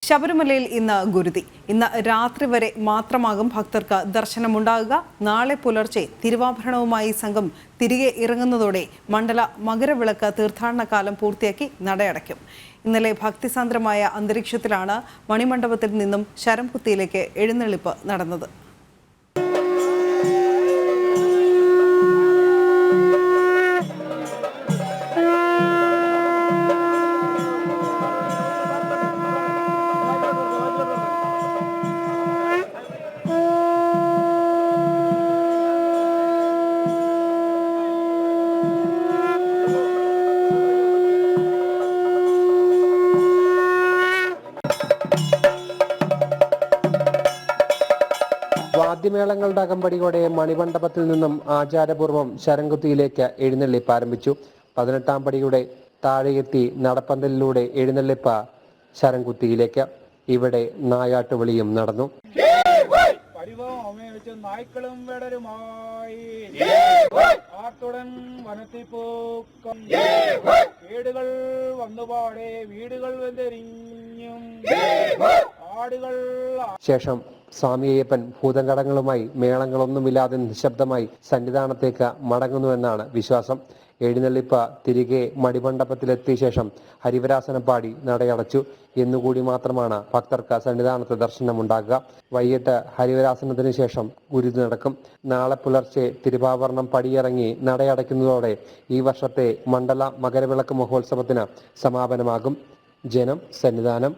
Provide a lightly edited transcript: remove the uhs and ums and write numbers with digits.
ശബരിമലയിൽ ഇന്ന് ഗുരുതി. ഇന്ന് രാത്രി വരെ മാത്രമാകും ഭക്തർക്ക് ദർശനമുണ്ടാകുക. നാളെ പുലർച്ചെ തിരുവാഭരണവുമായി സംഘം തിരികെ ഇറങ്ങുന്നതോടെ മണ്ഡല മകരവിളക്ക് തീർത്ഥാടനകാലം പൂർത്തിയാക്കി നടയടയ്ക്കും. ഇന്നലെ ഭക്തിസാന്ദ്രമായ അന്തരീക്ഷത്തിലാണ് മണിമണ്ഡപത്തിൽ നിന്നും ശരംകുത്തിയിലേക്ക് എഴുന്നള്ളിപ്പ് നടന്നത്. വാദ്യമേളങ്ങളുടെ അകമ്പടിയോടെ മണിമണ്ഡപത്തിൽ നിന്നും ആചാരപൂർവ്വം ശരംകുത്തിയിലേക്ക് എഴുന്നള്ളിപ്പ് ആരംഭിച്ചു. 18-ാം പടിയുടെ താഴെയെത്തി നടപ്പന്തലിലൂടെ എഴുന്നള്ളിപ്പ് ശരംകുത്തിയിലേക്ക്. ഇവിടെ നായാട്ടുവിളിയും നടന്നു. നായ്ക്കളും വേടരുമായി ആർത്തുടൻ വനത്തിപ്പോക്കം വീടുകൾ വന്നുപാടെ വീടുകൾ വെന്തെരിഞ്ഞും ആടുകൾ. ശേഷം സ്വാമിയയ്യപ്പൻ ഭൂതങ്കടങ്ങളുമായി മേളങ്ങളൊന്നുമില്ലാതെ നിശബ്ദമായി സന്നിധാനത്തേക്ക് മടങ്ങുന്നുവെന്നാണ് വിശ്വാസം. എഴുന്നള്ളിപ്പ് തിരികെ മണിമണ്ഡപത്തിലെത്തിയ ശേഷം ഹരിവരാസനം പാടി നടയടച്ചു. എന്നുകൂടി മാത്രമാണ് ഭക്തർക്ക് സന്നിധാനത്ത് ദർശനമുണ്ടാകുക. വൈകിട്ട് ഹരിവരാസനത്തിന് ശേഷം ഗുരുതി നടക്കും. നാളെ പുലർച്ചെ തിരുവാഭരണം പടിയിറങ്ങി നടയടയ്ക്കുന്നതോടെ ഈ വർഷത്തെ മണ്ഡല മകരവിളക്ക് മഹോത്സവത്തിന് സമാപനമാകും. ജനം, സന്നിധാനം.